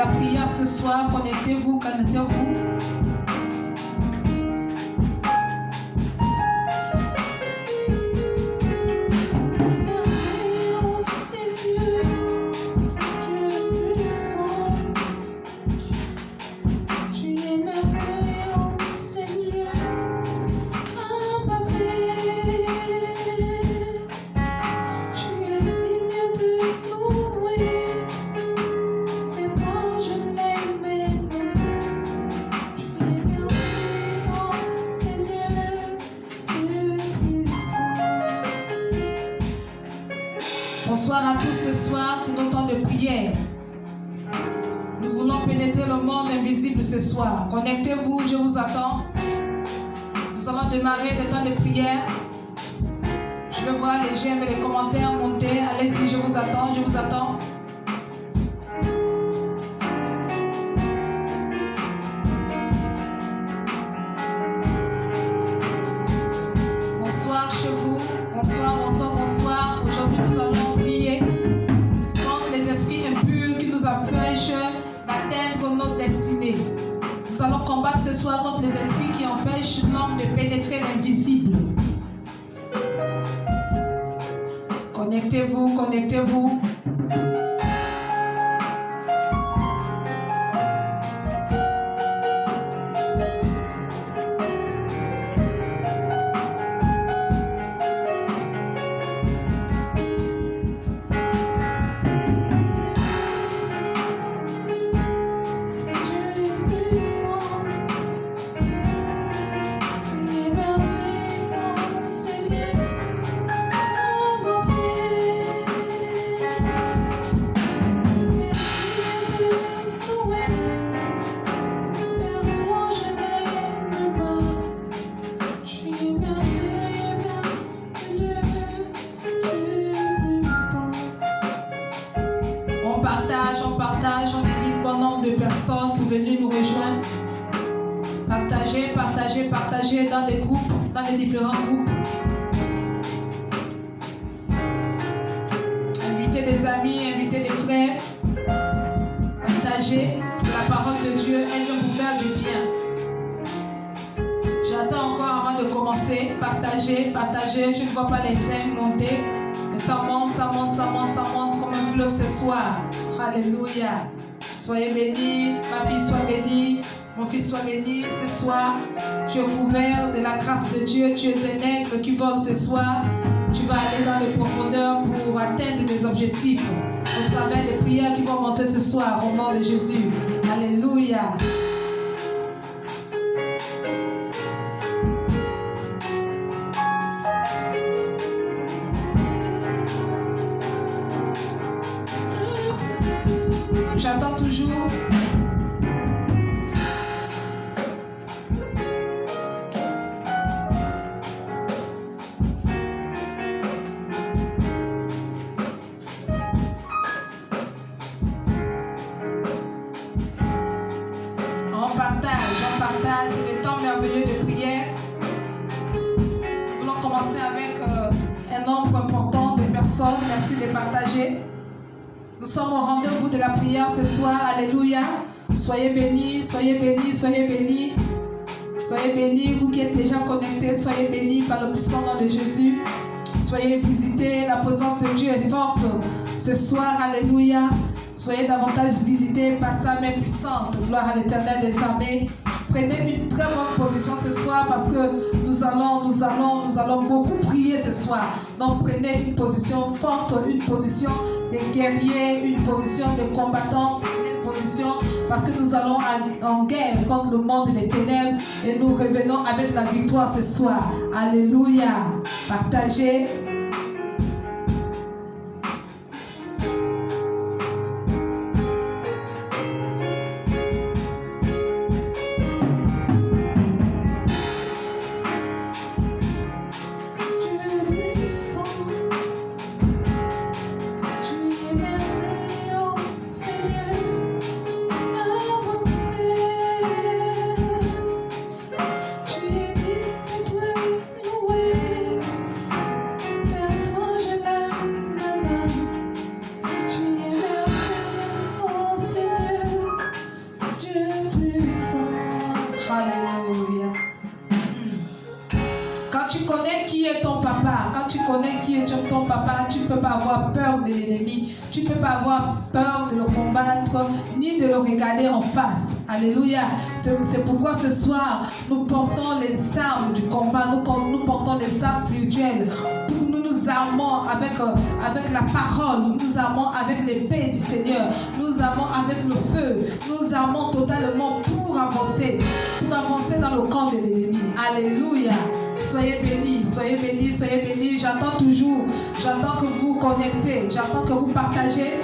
la prière ce soir. Connectez-vous, connectez-vous. Bonsoir à tous ce soir, c'est notre temps de prière. Nous voulons pénétrer le monde invisible ce soir. Connectez-vous, je vous attends. Nous allons démarrer le temps de prière. Je veux voir les j'aime et les commentaires monter. Allez-y, je vous attends, je vous attends. Bonsoir chez vous. Bonsoir, bonsoir, bonsoir. Aujourd'hui, nous allons prier contre les esprits impurs qui nous empêchent d'atteindre notre destinée. Nous allons combattre ce soir contre les esprits qui empêchent l'homme de pénétrer l'invisible. Connectez-vous, connectez-vous. On invite bon nombre de personnes pour venir nous rejoindre. Partagez, partagez, partagez dans des groupes, dans les différents groupes. Invitez des amis, invitez des frères. Partagez, c'est la parole de Dieu, elle veut vous faire du bien. J'attends encore avant de commencer. Partagez, partagez, je ne vois pas les flammes monter. Que ça monte, ça monte, ça monte, ça monte comme un fleuve ce soir. Alléluia. Soyez bénis, ma fille soit bénie, mon fils soit béni. Ce soir, tu es couvert de la grâce de Dieu. Tu es un aigle qui vole ce soir. Tu vas aller dans les profondeurs pour atteindre des objectifs au travers des prières qui vont monter ce soir au nom de Jésus. Alléluia. J'attends toujours. On partage, c'est le temps merveilleux de prière. Nous voulons commencer avec un nombre important de personnes. Merci de partager. Nous sommes au rendez-vous de la prière ce soir. Alléluia. Soyez bénis, soyez bénis, soyez bénis. Soyez bénis, vous qui êtes déjà connectés. Soyez bénis par le puissant nom de Jésus. Soyez visités. La présence de Dieu est forte ce soir. Alléluia. Soyez davantage visités par sa main puissante. Gloire à l'Éternel des armées. Prenez une très bonne position ce soir parce que nous allons beaucoup prier ce soir. Donc prenez une position forte, une position de guerrier, une position de combattant, une position parce que nous allons en guerre contre le monde des ténèbres et nous revenons avec la victoire ce soir. Alléluia. Partagez. papa, tu ne peux pas avoir peur de l'ennemi. Tu ne peux pas avoir peur de le combattre, ni de le regarder en face. Alléluia. C'est pourquoi ce soir, nous portons les armes du combat, nous portons les armes spirituelles. Nous nous armons avec la parole, nous nous armons avec l'épée du Seigneur, nous nous armons avec le feu, nous nous armons totalement pour avancer dans le camp de l'ennemi. Alléluia. Soyez bénis, soyez bénis, soyez bénis. J'attends que vous connectez, j'attends que vous partagez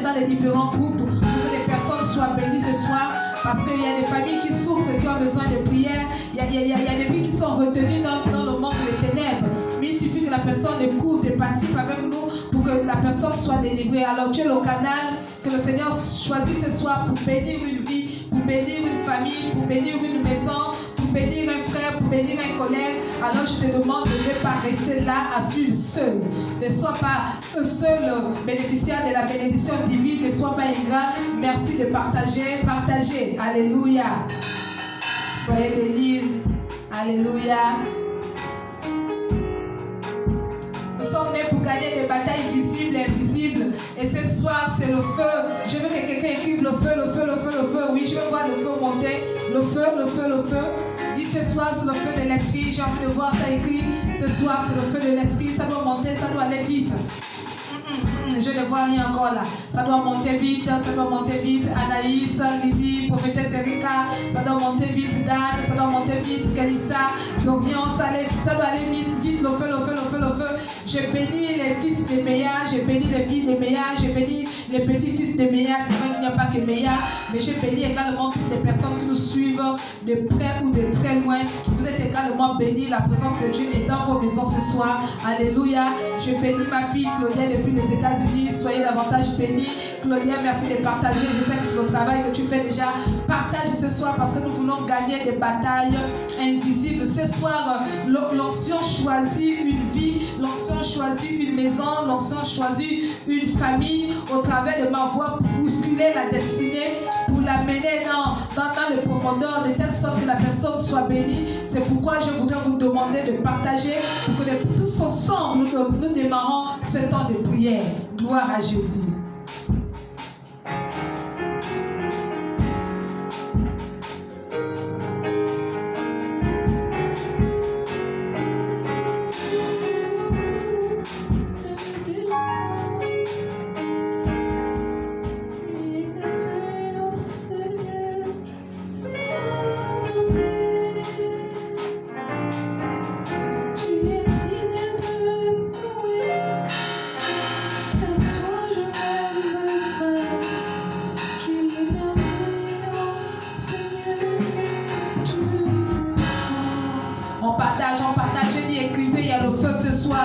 dans les différents groupes pour que les personnes soient bénies ce soir. Parce qu'il y a des familles qui souffrent et qui ont besoin de prière. Il y a des vies qui sont retenues dans le monde des ténèbres. Mais il suffit que la personne écoute et participe avec nous pour que la personne soit délivrée. Alors tu es le canal que le Seigneur choisit ce soir pour bénir une vie, pour bénir une famille, pour bénir une maison, pour bénir un frère, pour bénir un collègue. Alors je te demande de ne pas rester là à suivre seul. Ne sois pas seul bénéficiaire de la bénédiction divine. Ne sois pas ingrat. Merci de partager. Partagez. Alléluia. Soyez bénis. Alléluia. Nous sommes nés pour gagner des batailles visibles et invisibles. Et ce soir, c'est le feu. Je veux que quelqu'un écrive le feu, le feu, le feu, le feu. Oui, je veux voir le feu monter. Le feu, le feu, le feu. Dis ce soir, c'est le feu de l'esprit. J'ai envie de voir ça écrit. Ce soir, c'est le feu de l'esprit. Ça doit monter, ça doit aller vite. Je ne vois rien encore là. Ça doit monter vite, ça doit monter vite. Anaïs, Lydie, prophétesse Erika, ça doit monter vite. Dan, ça doit monter vite. Kalissa, Dorian, ça doit aller vite, vite. Le feu, le feu, le feu, le feu. J'ai béni les fils des meilleurs, j'ai béni les filles des meilleurs, j'ai béni les petits-fils des meilleurs. C'est vrai qu'il n'y a pas que meilleurs, mais j'ai béni également toutes les personnes qui nous suivent de près ou de très loin. Vous êtes également bénis. La présence de Dieu est dans vos maisons ce soir. Alléluia. Je bénis ma fille Claudia depuis les États-Unis. Soyez davantage bénis. Claudia, merci de partager. Je sais que c'est le travail que tu fais déjà. Partage ce soir parce que nous voulons gagner des batailles invisibles. Ce soir, l'onction choisit une vie, l'onction choisit une maison, l'onction choisit une famille au travers de ma voix pour bousculer la destinée, pour l'amener dans les profondeurs de telle sorte que la personne soit bénie. C'est pourquoi je voudrais vous demander de partager pour que tous ensemble nous démarrons ce temps de prière. Gloire à Jésus.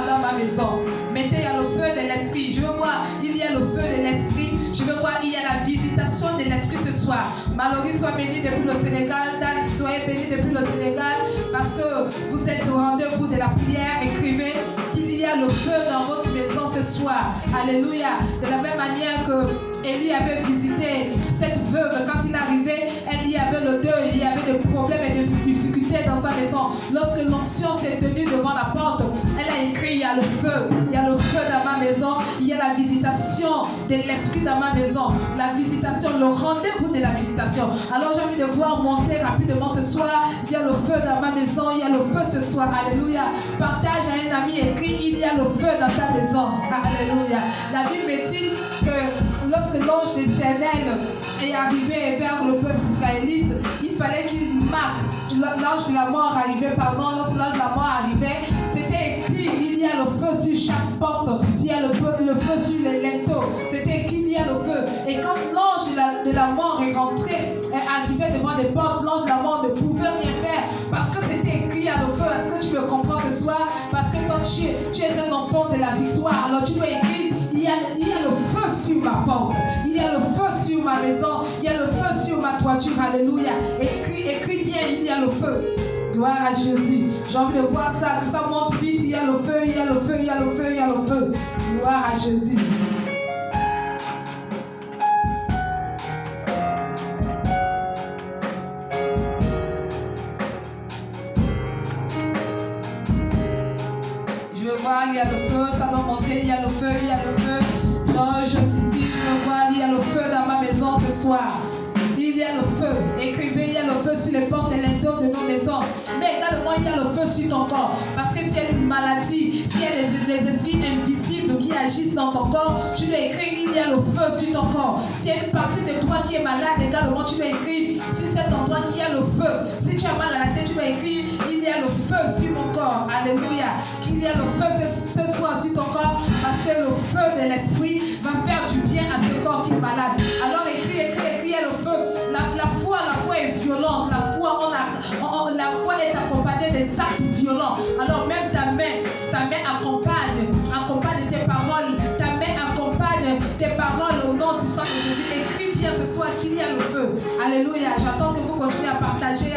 Dans ma maison. Mettez, il y a le feu de l'esprit. Je veux voir, il y a le feu de l'esprit. Je veux voir, il y a la visitation de l'esprit ce soir. Mallory soit béni depuis le Sénégal. Dan, soyez béni depuis le Sénégal. Parce que vous êtes au rendez-vous de la prière. Écrivez qu'il y a le feu dans votre maison ce soir. Alléluia. De la même manière que Élie avait visité cette veuve, quand il arrivait, elle y avait le deuil, il y avait des problèmes et des difficultés dans sa maison. Lorsque l'onction s'est tenue devant la porte, elle a écrit, il y a le feu dans ma maison, il y a la visitation de l'esprit dans ma maison, la visitation, le rendez-vous de la visitation. Alors j'ai envie de voir monter rapidement ce soir, il y a le feu dans ma maison, il y a le feu ce soir, alléluia. Partage à un ami, écrit, il y a le feu dans ta maison, alléluia. La Bible me dit que lorsque l'ange de l'Éternel est arrivé vers le peuple israélite, il fallait qu'il marque. L'ange de la mort arrivait, lorsque l'ange de la mort arrivait, c'était écrit, il y a le feu sur chaque porte, il y a le feu sur les linteaux, c'était écrit, il y a le feu. Et quand l'ange de la mort est rentré, est arrivé devant les portes, l'ange de la mort ne pouvait rien faire, parce que c'était écrit, il y a le feu. Est-ce que tu me comprends ce soir? Parce que toi, tu es un enfant de la victoire, alors tu dois écrire, il y a le feu sur ma porte, il y a le feu sur ma maison, il y a le feu sur ma toiture, alléluia. Écris bien, il y a le feu. Gloire à Jésus. J'ai envie de voir ça, que ça monte vite, il y a le feu, il y a le feu, il y a le feu, il y a le feu. Gloire à Jésus. Je veux voir, il y a le feu, ça doit monter. Il y a le feu, il y a le feu. Non, je titille, je me vois, il y a le feu dans ma maison ce soir. Il y a le feu. Écrivez, il y a le feu sur les portes et les doors de nos maisons. Mais également, il y a le feu sur ton corps. Parce que s'il y a une maladie, s'il y a des esprits invisibles qui agissent dans ton corps, tu dois écrire, il y a le feu sur ton corps. S'il y a une partie de toi qui est malade, également, tu dois écrire, si c'est en toi qu'il y a le feu. Si tu as mal à la tête, tu dois écrire, il y a le feu sur mon corps. Alléluia. Qu'il y a le feu ce soir sur ton corps, parce que le feu de l'esprit va faire du bien à ce corps qui est malade. Alors écris, il y a le feu. La foi est violente. La foi est accompagnée des actes violents. Alors même ta main accompagne tes paroles. Ta main accompagne tes paroles au nom puissant de Jésus. Écris bien ce soir qu'il y a le feu. Alléluia. J'attends que vous continuez à partager.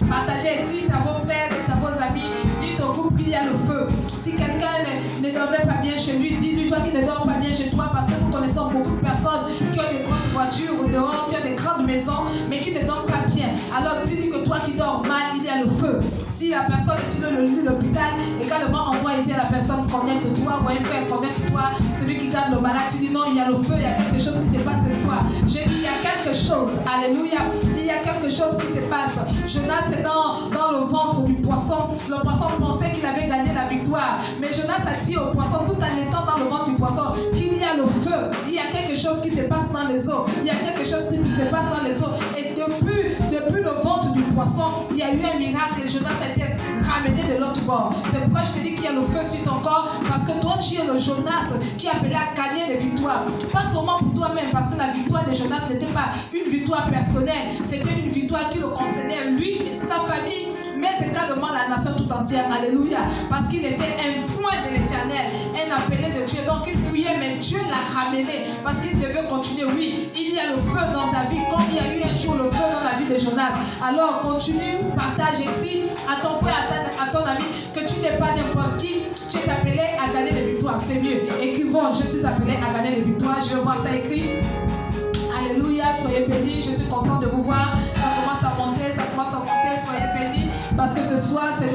Partagez, dites à vos frères, dites à vos amis, dites au groupe qu'il y a le feu. Si quelqu'un ne dormait pas bien chez lui, dis-lui toi qui ne dors pas bien chez toi, parce que nous connaissons beaucoup de personnes qui ont des grosses voitures au dehors, qui ont des grandes maisons, mais qui ne dorment pas bien. Alors dis-lui que toi qui dors mal, il y a le feu. Si la personne est sur le lit de l'hôpital, également envoie aider la personne, connecte-toi, ou un frère, connecte-toi, celui qui garde le malade, tu dis non, il y a le feu, il y a quelque chose qui se passe ce soir. J'ai dit il y a quelque chose, alléluia, il y a quelque chose qui se passe. Jonas est dans le ventre du poisson. Le poisson pensait qu'il avait gagné la victoire, mais Jonas a dit au poisson, tout en étant dans le ventre du poisson, qu'il y a le feu, il y a quelque chose qui se passe dans les eaux, il y a quelque chose qui se passe dans les eaux. Et depuis le ventre du poisson, il y a eu un miracle et Jonas a été ramené de l'autre bord. C'est pourquoi je te dis qu'il y a le feu sur ton corps, parce que toi tu es le Jonas qui appelait à gagner les victoires. Pas seulement pour toi-même, parce que la victoire de Jonas n'était pas une victoire personnelle, c'était une victoire qui le concernait lui, sa famille, mais également la nation tout entière. Alléluia. Parce qu'il était un point de l'Éternel, un appelé de Dieu. Donc il fuyait, mais Dieu l'a ramené parce qu'il devait continuer. Oui, il y a le feu dans ta vie, comme il y a eu un jour le feu dans la vie de Jonas. Alors continue, partage et dis à ton frère, à ton ami, que tu n'es pas n'importe qui. Tu es appelé à gagner les victoires. C'est mieux. Écrivons, je suis appelé à gagner les victoires. Je vais voir ça écrit. Alléluia, soyez bénis, je suis content de vous voir. Ça commence à monter, soyez bénis. Parce que ce soir, c'est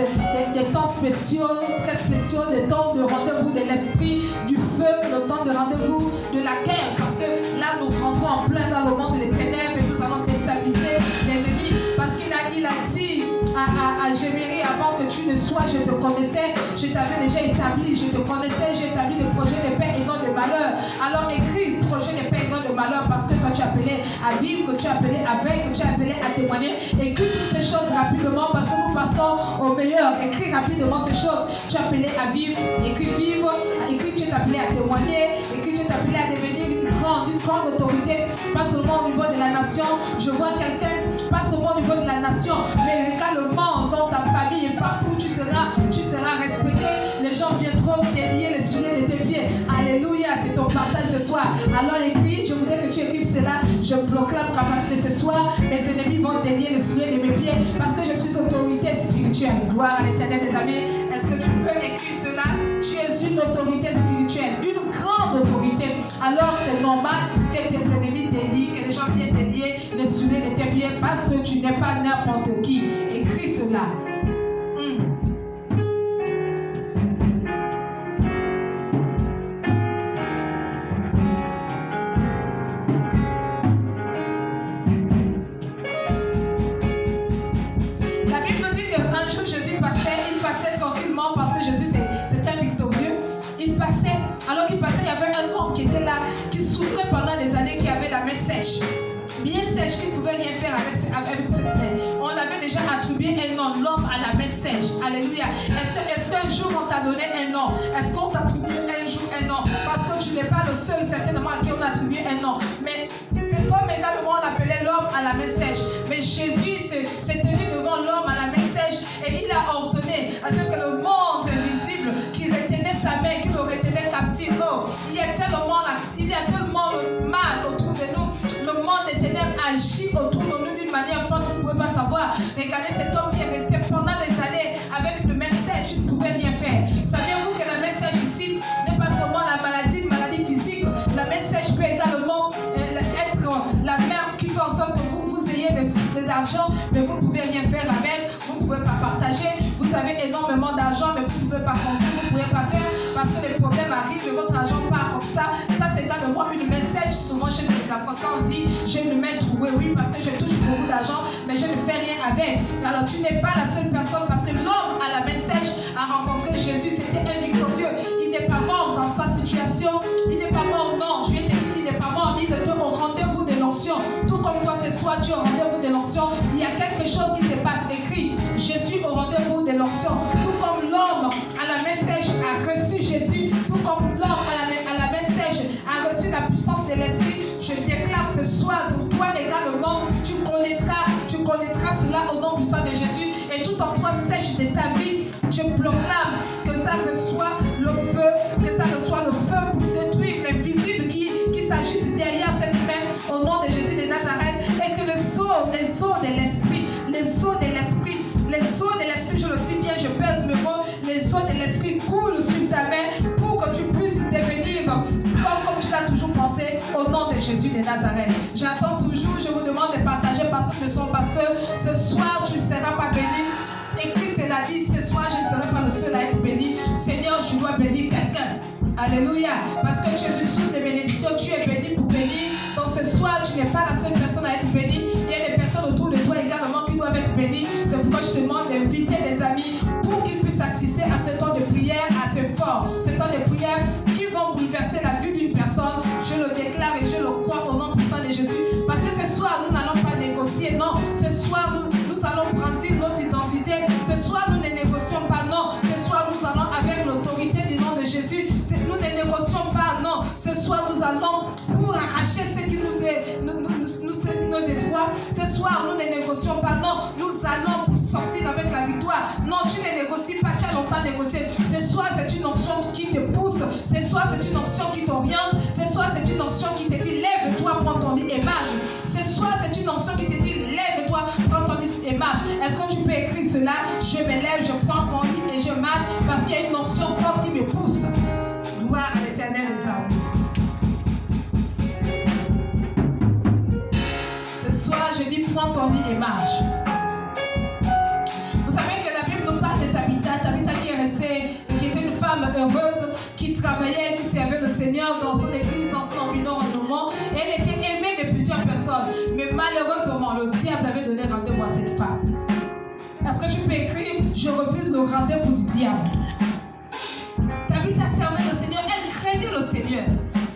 des temps spéciaux, très spéciaux, des temps de rendez-vous de l'esprit, du feu, le temps de rendez-vous de la guerre. Parce que là, nous rentrons en plein dans le monde des ténèbres et nous allons déstabiliser l'ennemi. Parce qu'il a dit à Jémérie, avant que tu ne sois, je te connaissais, je t'avais déjà établi, je te connaissais, j'ai établi le projet de paix et non de malheur. Alors écris projet de paix et non de malheur, parce que toi tu es appelé à vivre, que tu es appelé à veiller, que tu es appelé à témoigner. Écris toutes ces choses rapidement, parce que nous passons au meilleur. Écris rapidement ces choses. Tu es appelé à vivre, écris vivre, écris tu es appelé à témoigner, écris tu es appelé à devenir une grande autorité, pas seulement au niveau de la nation. Je vois quelqu'un, pas seulement au niveau de la nation, mais également dans ta famille et partout où tu seras respecté. Les gens viendront délier les souliers de tes pieds. Alléluia, c'est ton partage ce soir. Alors écris, je voudrais que tu écrives cela. Je proclame qu'à partir de ce soir, mes ennemis vont délier les souliers de mes pieds, parce que je suis autorité spirituelle. Gloire à l'Éternel, les amis. Est-ce que tu peux écrire cela? Tu es une autorité spirituelle, une grande autorité. Alors c'est normal que tes ennemis délient, que les gens viennent délier les souliers de tes pieds, parce que tu n'es pas n'importe qui. Écris cela. La Bible nous dit qu'un jour Jésus passait tranquillement, parce que Jésus c'est un victorieux. Alors qu'il passait, il y avait un homme qui était là, qui souffrait pendant des années, qui avait la main sèche. Bien sèche, qui ne pouvait rien faire avec cette main. On l'avait déjà attribué un nom, l'homme à la main sèche. Alléluia. Est-ce qu'un jour on t'a donné un nom? Est-ce qu'on t'a attribué un jour un nom? Parce que tu n'es pas le seul certainement à qui on a attribué un nom. Mais c'est comme également on appelait l'homme à la main sèche. Mais Jésus s'est tenu devant l'homme à la main sèche et il a ordonné à ce que le monde invisible qui retenait sa main, qui le retenait captif. Oh, il y a tellement le mal autour de nous. Le monde des ténèbres agit autour de nous d'une manière forte, vous ne pouvez pas savoir. Regardez cet homme qui est resté pendant des années avec une main sèche, il ne pouvait rien faire. Saviez-vous que la main sèche ici n'est pas seulement la maladie, une maladie physique. La main sèche peut également être la main qui fait en sorte que vous ayez de l'argent, mais vous ne pouvez rien faire avec, vous ne pouvez pas partager. Vous avez énormément d'argent, mais vous ne pouvez pas construire, vous ne pouvez pas faire. parce que les problèmes arrivent et votre argent part comme ça. Ça, c'est également une message. Souvent, chez les avocats, on dit j'ai une main trouée, oui, parce que je touche beaucoup d'argent, mais je ne fais rien avec. Alors, tu n'es pas la seule personne, parce que l'homme à la main sèche a rencontré Jésus. C'était un victorieux. Il n'est pas mort dans sa situation. Il n'est pas mort, non. Je lui ai dit qu'il n'est pas mort. Il était au rendez-vous de l'onction. Tout comme toi, ce soir, tu es au rendez-vous de l'onction. Il y a quelque chose qui se passe écrit. Je suis au rendez-vous de l'onction. Tout comme l'homme à la main sèche a reçu Jésus, tout comme l'homme à la main sèche a reçu la puissance de l'Esprit, je déclare ce soir pour toi également, tu connaîtras cela au nom du sang de Jésus, et tout en toi sèche de ta vie, je proclame que ça reçoit le feu pour détruire l'invisible qui s'agite derrière cette main au nom de Jésus de Nazareth, et que les eaux de l'esprit, je le dis bien, je pèse mes mots, les eaux de l'esprit coulent sur ta main pour que tu puisses devenir comme tu l'as toujours pensé au nom de Jésus de Nazareth. J'attends toujours, je vous demande de partager parce que ce ne sont pas seuls. Ce soir, tu ne seras pas béni. Et Christ l'a dit, ce soir, je ne serai pas le seul à être béni. Seigneur, je dois bénir quelqu'un. Alléluia. Parce que tu es une source de bénédiction, tu es béni pour bénir. Donc ce soir, tu n'es pas la seule personne à être bénie. Il y a des personnes autour de toi également qui doivent être bénies. C'est pourquoi je te demande d'inviter des amis pour qu'ils puissent assister à ce temps de prière assez fort. Ce temps de prière qui vont bouleverser la vie d'une personne. Je le déclare et je le crois au nom puissant de Jésus. Parce que ce soir, nous n'allons pas négocier. Non, ce soir, nous allons brandir notre identité. Ce soir, nous ne négocions pas. Non, ce soir, nous allons avec l'autorité du nom de Jésus. Nous ne négocions pas. Non, ce soir, nous allons pour arracher ce qui nous étroit. Ce soir, nous ne négocions pas. Non, nous allons pour sortir avec la victoire. Non, tu ne négocies pas. Tu as longtemps négocié. Ce soir, c'est une onction qui te pousse. Ce soir, c'est une onction qui t'oriente. Ce soir, c'est une onction qui te dit lève-toi, prends ton lit et marche. Ce soir, c'est une onction qui te dit lève-toi, prends ton lit et marche. Est-ce que tu peux écrire cela? Je me lève, je prends mon lit et je marche parce qu'il y a une onction forte qui me pousse. Gloire à l'Éternel des armées. Ce soir, je dis prends ton lit et marche. Vous savez que la Bible nous parle de Tabitha. Tabitha qui est restée, qui était une femme heureuse, qui travaillait, qui servait le Seigneur dans son église, dans son environnement. Elle était aimée de plusieurs personnes. Mais malheureusement, le diable avait donné rendez-vous à cette femme. Est-ce que tu peux écrire je refuse le rendez-vous du diable? Tabitha servait le Seigneur, elle craignait le Seigneur.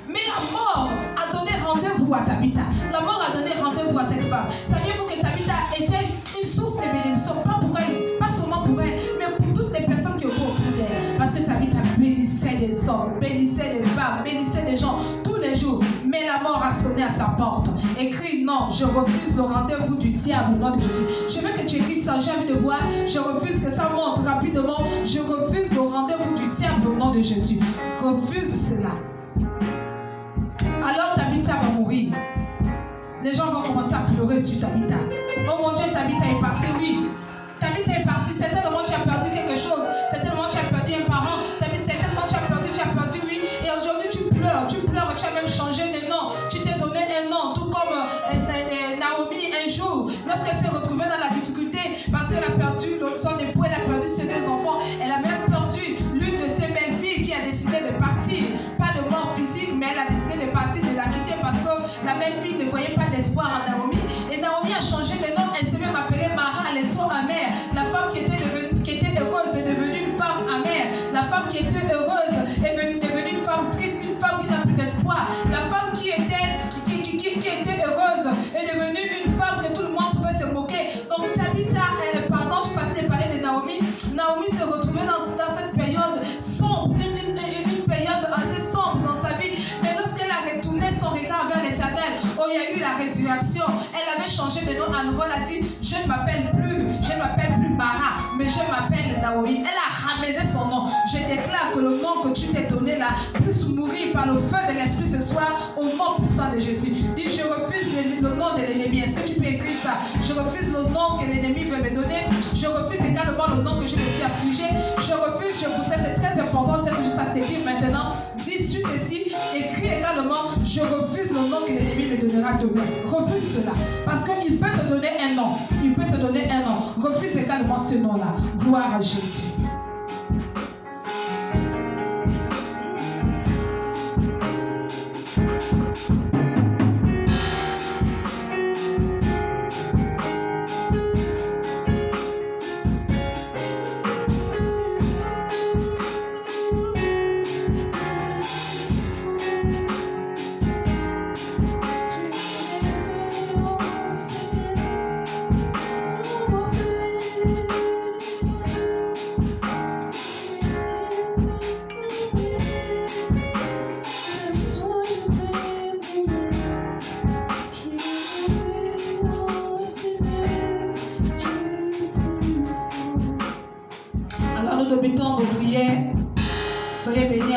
Mais la mort a donné rendez-vous à Tabitha. La mort a donné rendez-vous à cette femme. Saviez-vous que Tabitha était une source de bénédiction, pas pour elle, pas seulement pour elle, mais pour toutes les personnes qui étaient autour d'elle. Parce que Tabitha bénissait les hommes, bénissait les femmes, bénissait les gens tous les jours. Mais la mort a sonné à sa porte. Écris non, je refuse le rendez-vous du diable au nom de Jésus. Je veux que tu écrives ça, j'ai envie de voir. Je refuse que ça monte rapidement. Je refuse le rendez-vous du diable au nom de Jésus. Refuse cela. Alors Tabitha va mourir. Les gens vont commencer à pleurer sur Tabitha. Oh mon Dieu, Tabitha est partie, oui. Tabitha est partie. Certainement tu as perdu quelque chose. Certainement tu as perdu un parent. Certainement tu as perdu, oui. Et aujourd'hui tu pleures, tu as même changé de nom. Tu t'es donné un nom, tout comme Naomi un jour, lorsqu'elle s'est retrouvée dans la difficulté, parce qu'elle a perdu son époux, elle a perdu ses deux enfants, elle a même perdu l'une de ses belles-filles qui a décidé de partir. Pas de mort physique, mais elle a décidé de partir, de la quitter parce que la belle-fille ne voyait pas d'espoir en Naomi. Et Naomi a changé de nom, elle s'est même appelée Mara, les eaux amères. La femme qui était heureuse est devenue une femme amère. La femme qui était heureuse est devenue une femme triste, une femme qui n'a plus d'espoir. La femme qui était heureuse est devenue une femme que tout le monde pouvait se moquer. Donc Tabitha, je savais parler de Naomi. Naomi s'est retrouvée dans cette période sombre, une période assez sombre dans sa vie. Mais lorsqu'elle a retourné son regard vers l'Éternel, oh, il y a eu la résurrection. Elle avait changé de nom à nouveau. Elle a dit, je ne m'appelle plus Mara, mais je m'appelle Naomi. Elle a ramené son nom. Je déclare que le nom que tu t'es donné là puisse mourir par le feu de l'Esprit ce soir au nom puissant de Jésus. Dis, je refuse le nom de l'ennemi. Est-ce que tu peux écrire ça? Je refuse le nom que l'ennemi veut me donner. Je refuse également le nom que je me suis affligé. Je refuse, je voudrais, c'est très important, c'est juste à te dire maintenant. Dis sur ceci, écris également, je refuse le nom que l'ennemi me donnera demain. Refuse cela. Parce qu'il peut te donner un nom. Il peut te donner un nom. Refuse également ce nom-là. Gloire à Jésus.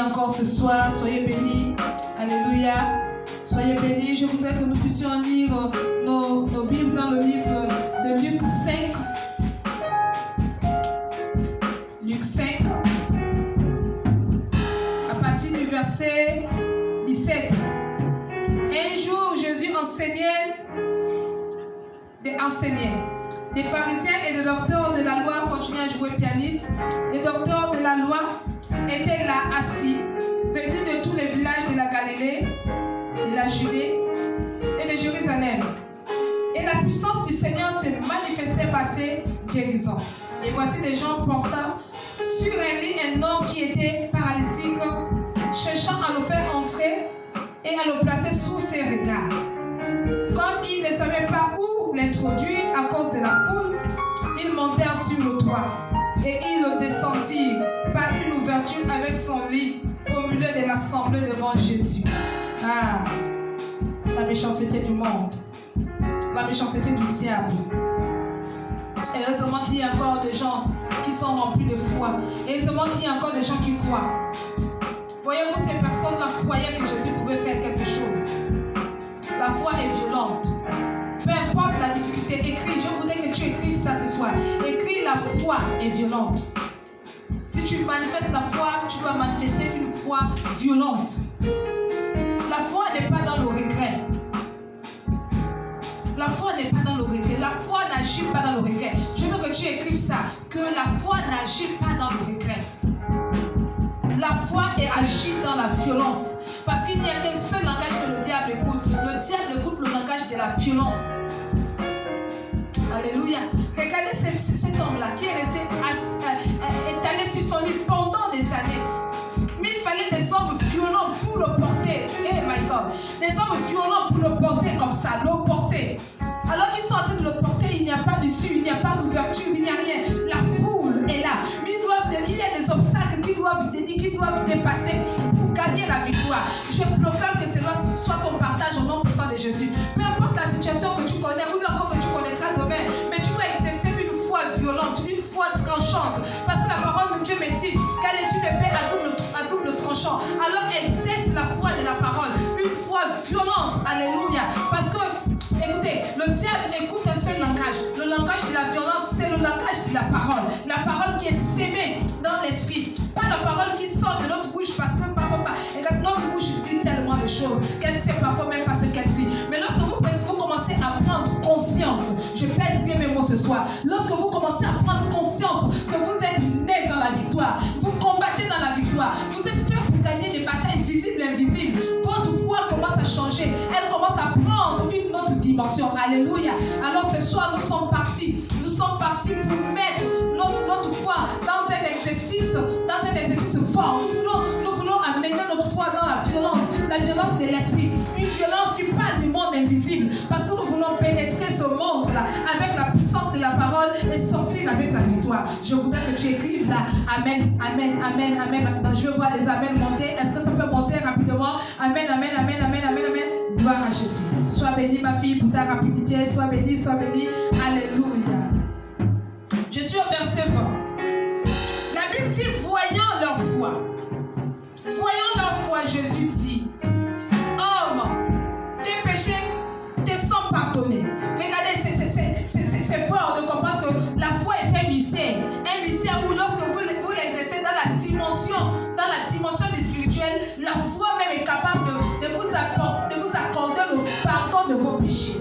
prier encore ce soir. Soyez bénis. Alléluia. Soyez bénis. Je voudrais que nous puissions lire nos Bibles dans le livre de Luc 5. Luc 5. À partir du verset 17. Un jour, Jésus enseignait. Des pharisiens et des docteurs de la loi continuaient à jouer pianiste. Les docteurs de la loi étaient là assis, venus de tous les villages de la Galilée, de la Judée et de Jérusalem. Et la puissance du Seigneur se manifestait par ses guérisons. Et voici des gens portant sur un lit un homme qui était paralytique, cherchant à le faire entrer et à le placer sous ses regards. Comme ils ne savaient pas où l'introduire à cause de la foule, ils montèrent sur le toit et ils le descendirent par une ouverture avec son lit au milieu de l'assemblée devant Jésus. Ah, la méchanceté du monde, la méchanceté du diable. Et heureusement qu'il y a encore des gens qui sont remplis de foi. Et heureusement qu'il y a encore des gens qui croient. Voyez-vous, ces personnes-là croyaient que Jésus pouvait faire quelque chose. La foi est violente. Peu importe la difficulté, écris. Je voudrais que tu écrives ça ce soir. Écris, la foi est violente. Si tu manifestes la foi, tu vas manifester une foi violente. La foi n'est pas dans le regret. La foi n'est pas dans le regret. La foi n'agit pas dans le regret. Je veux que tu écrives ça. Que la foi n'agit pas dans le regret. La foi agit dans la violence. Parce qu'il n'y a qu'un seul langage que le diable écoute. Le diable écoute le langage de la violence. Alléluia. Regardez cet homme-là qui est resté étalé sur son lit pendant des années. Mais il fallait des hommes violents pour le porter. Hey my God. Des hommes violents pour le porter comme ça. Le porter. Alors qu'ils sont en train de le porter, il n'y a pas d'issue, il n'y a pas d'ouverture, il n'y a rien. La foule est là. Mais il y a des obstacles qui doivent dépasser pour gagner la victoire. Je proclame que cela soit ton partage au nom puissant de Jésus. Peu importe la situation que tu connais ou encore que tu connaîtras demain, mais tu dois exercer une foi violente, une foi tranchante. Parce que la parole de Dieu me dit qu'elle est une épée à double tranchant. Alors exerce la foi de la parole, une foi violente. Alléluia. Parce que, écoutez, le diable écoute un seul langage. Le langage de la violence, c'est le langage de la parole. La parole qui est sémée dans l'esprit. Pas la parole qui sort de notre bouche parce que et quand notre bouche dit tellement de choses qu'elle ne sait parfois même pas ce qu'elle dit. Mais lorsque vous commencez à prendre conscience, je pèse bien mes mots ce soir, lorsque vous commencez à prendre conscience que vous êtes né dans la victoire, vous combattez dans la victoire, vous êtes fait pour gagner des batailles visibles et invisibles, votre foi commence à changer, elle commence à prendre une autre dimension. Alléluia. Alors ce soir nous sommes partis pour mettre notre foi dans un exercice fort. Nous voulons amener notre foi dans la violence de l'esprit, une violence qui parle du monde invisible, parce que nous voulons pénétrer ce monde-là avec la puissance de la parole et sortir avec la victoire. Je voudrais que tu écrives là, amen, amen, amen, amen. Je veux voir les amens monter. Est-ce que ça peut monter rapidement? Amen, amen, amen, amen, amen, amen. Gloire à Jésus. Sois bénie ma fille pour ta rapidité. Sois bénie, sois bénie. Alléluia. Je suis au verset 20. La Bible dit, voyant leur foi, Jésus dit, homme, tes péchés te sont pardonnés. Regardez, c'est fort de comprendre que la foi est un mystère où lorsque vous l'exercez dans la dimension du spirituel, la foi même est capable de vous accorder le pardon de vos péchés.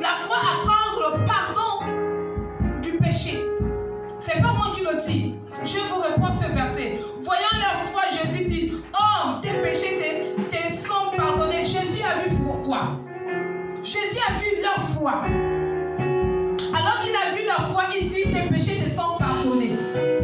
La foi accorde le pardon du péché. C'est pas moi qui le dis. Je vous réponds ce verset. Voyant leur foi, Jésus dit, oh, tes péchés te sont pardonnés. Jésus a vu quoi? Jésus a vu leur foi. Alors qu'il a vu leur foi, il dit, tes péchés te sont pardonnés.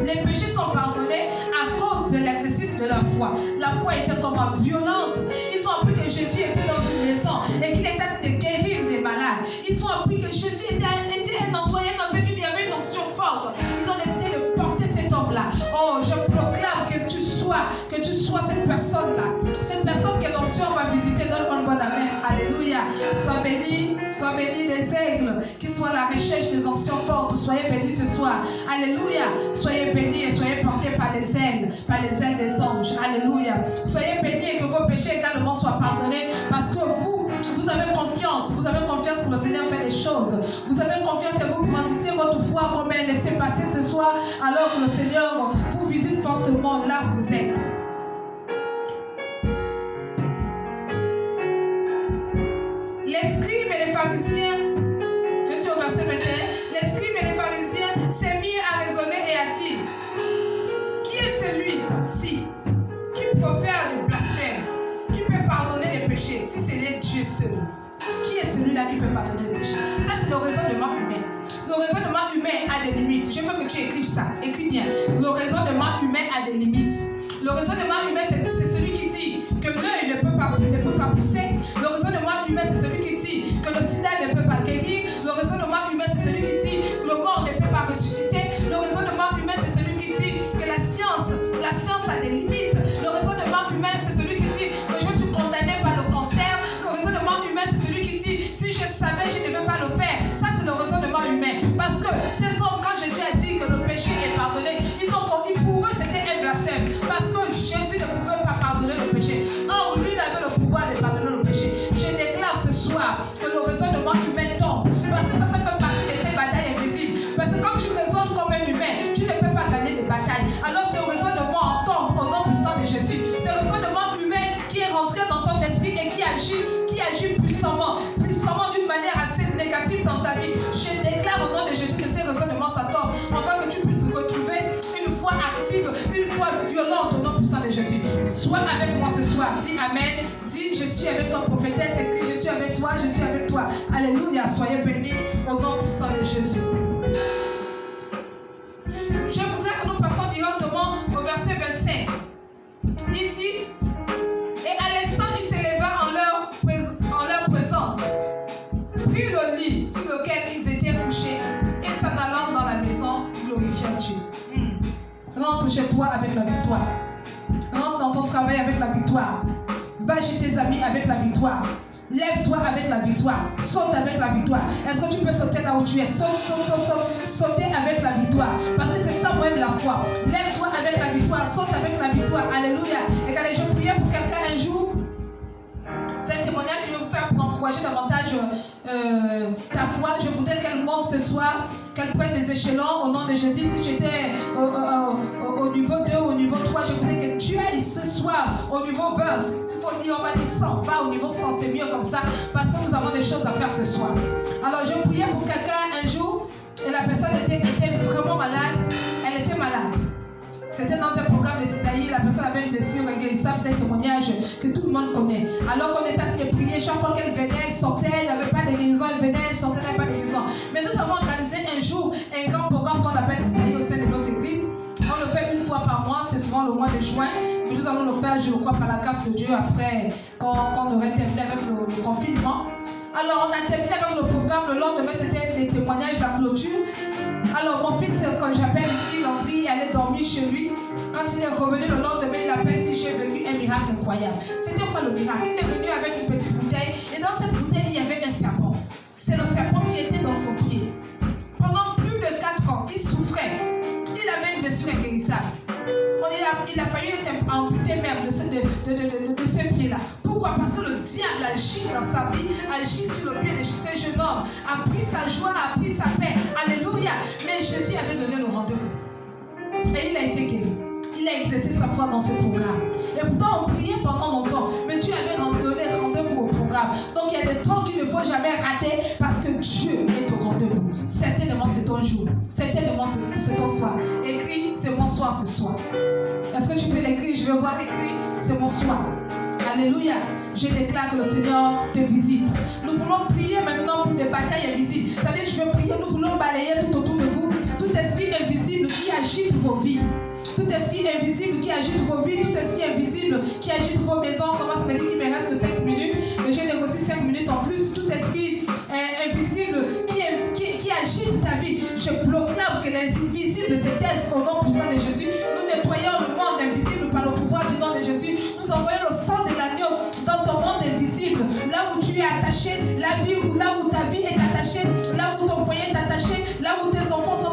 Les péchés sont pardonnés à cause de l'exercice de la foi. La foi était comme violente. Ils ont appris que Jésus était dans une maison et qu'il était en train de guérir des malades. Ils ont appris que Jésus était un endroit, il y avait une onction forte. Ils ont décidé de porter cet homme-là. Oh, je proclame que tu sois cette personne-là. Cette personne que l'onction va visiter. Donne-moi une bonne amen. Alléluia. Sois béni, Sois béni les aigles qui sont à la recherche des anciens forts. Soyez bénis ce soir. Alléluia. Soyez bénis et soyez portés par les ailes des anges. Alléluia. Soyez bénis et que vos péchés également soient pardonnés parce que vous avez confiance. Vous avez confiance que le Seigneur fait des choses. Vous avez confiance et vous brandissez votre foi comme elle laissez passer ce soir alors que le Seigneur vous visite fortement là où vous êtes. Les scribes et les pharisiens, je suis au verset 21, les scribes et les pharisiens s'est mis à raisonner et à dire, qui est celui-ci qui profère des blasphèmes, qui peut pardonner les péchés, si c'est Dieu seul? Qui est celui-là qui peut pardonner les péchés? Ça, c'est le raisonnement humain. Le raisonnement humain a des limites. Je veux que tu écrives ça. Écris bien. Le raisonnement humain a des limites. Le raisonnement humain, c'est celui qui dit que l'œil ne peut pas pousser. Le raisonnement humain, c'est celui qui dit que le sida ne peut pas guérir. Le raisonnement humain, c'est celui qui dit que le mort ne peut pas ressusciter. Le raisonnement humain, c'est celui qui dit que la science a des limites. Le raisonnement humain, c'est celui qui dit que je suis condamné par le cancer. Le raisonnement humain, c'est celui qui dit si je savais, je ne devais pas le faire. Ça, c'est le raisonnement humain. Parce que ces hommes, quand Jésus a dit que le péché est pardonné, pour eux, c'était un blasphème. Parce que Jésus ne pouvait pas pardonner le péché. Or, lui, il avait le pouvoir de pardonner le péché. Je déclare ce soir que le raisonnement humain tombe. Parce que ça fait partie de tes batailles invisibles. Parce que quand tu raisonnes comme un humain, tu ne peux pas gagner des batailles. Alors, ce raisonnement tombe au nom puissant de Jésus. Ce raisonnement humain qui est rentré dans ton esprit et qui agit puissamment d'une manière assez négative dans ta vie. Je déclare au nom de Jésus que ces raisonnements ça tombe. Afin que tu puisses retrouver une foi active, une foi violente au nom puissant de Jésus. Sois avec moi ce soir. Dis Amen. Dis je suis avec toi prophétesse. Écris je suis avec toi, je suis avec toi. Alléluia. Soyez bénis au nom puissant de Jésus. Je voudrais que nous passions directement au verset 25. Il dit et à l'instant il s'éleva en leur présence, prit le lit sur lequel ils étaient couchés et s'en allant dans la maison glorifiant Dieu. Rentre chez toi avec la victoire. Rentre dans ton travail avec la victoire. Va chez tes amis avec la victoire. Lève-toi avec la victoire. Saute avec la victoire. Est-ce que tu peux sauter là où tu es? Saute. Sauter avec la victoire. Parce que c'est ça même la foi. Lève-toi avec la victoire. Saute avec la victoire. Alléluia. Et quand je priais pour quelqu'un un jour, c'est un témoignage que je vais vous faire pour encourager davantage ta foi. Je voudrais qu'elle monte ce soir, qu'elle prenne des échelons au nom de Jésus. Si j'étais au niveau 2, au niveau 3, je voudrais que tu ailles ce soir au niveau 20. S'il faut dire, on va dire 100, pas au niveau 100, c'est mieux comme ça, parce que nous avons des choses à faire ce soir. Alors, je priais pour quelqu'un un jour, et la personne était vraiment malade. Elle était malade. C'était dans un programme de Sinaï, la personne avait une blessure inguérissable, c'est un témoignage que tout le monde connaît. Alors qu'on était en train de prier, chaque fois qu'elle venait, elle sortait, elle n'avait pas de guérison, elle venait, elle sortait, elle n'avait pas de guérison. Mais nous avons organisé un jour un grand programme qu'on appelle Sinaï au sein de notre église. On le fait une fois par mois, c'est souvent le mois de juin. Mais nous allons le faire, je le crois, par la grâce de Dieu, après qu'on aurait terminé avec le confinement. Alors on a terminé avec le programme, le lendemain c'était des témoignages, la clôture. Alors mon fils, quand j'appelle ici, Landry, il allait dormir chez lui. Quand il est revenu le lendemain, il appelle, il dit j'ai vécu un miracle incroyable. C'était quoi le miracle? Il est venu avec une petite bouteille et dans cette bouteille il y avait un serpent. C'est le serpent qui était dans son pied. Pendant plus de 4 ans, il souffrait. Il avait une blessure inguérissable. Il a failli être amputé même de ce pied-là. Pourquoi? Parce que le diable agit dans sa vie, agit sur le pied de ce jeune homme, a pris sa joie, a pris sa paix. Alléluia. Mais Jésus avait donné le rendez-vous. Et il a été guéri. Il a exercé sa foi dans ce programme. Et pourtant, on priait pendant longtemps. Mais Dieu avait donné rendez-vous au programme. Donc il y a des temps qu'il ne faut jamais rater parce que Dieu est au rendez-vous. Certainement, c'est ton jour. Certainement, c'est ton soir. Écris, c'est mon soir ce soir. Est-ce que tu peux l'écrire? Je vais voir écrit, c'est mon soir. Alléluia. Je déclare que le Seigneur te visite. Nous voulons prier maintenant pour des batailles invisibles. C'est-à-dire, je vais prier, nous voulons balayer tout autour de vous. Tout esprit invisible qui agite vos vies. Tout esprit invisible qui agite vos vies. Tout esprit invisible qui agite vos maisons. Comment ça me dit qu'il me reste que 5 minutes. Mais j'ai négocié 5 minutes en plus. Tout esprit invisible qui agite ta vie. Je proclame que les invisibles se taisent au nom puissant de Jésus. Nous nettoyons le monde invisible par le pouvoir du nom de Jésus. Nous envoyons le sang de l'agneau dans ton monde invisible. Là où tu tu es attaché, là où ta vie est attachée, là où ton foyer est attaché, là où tes enfants sont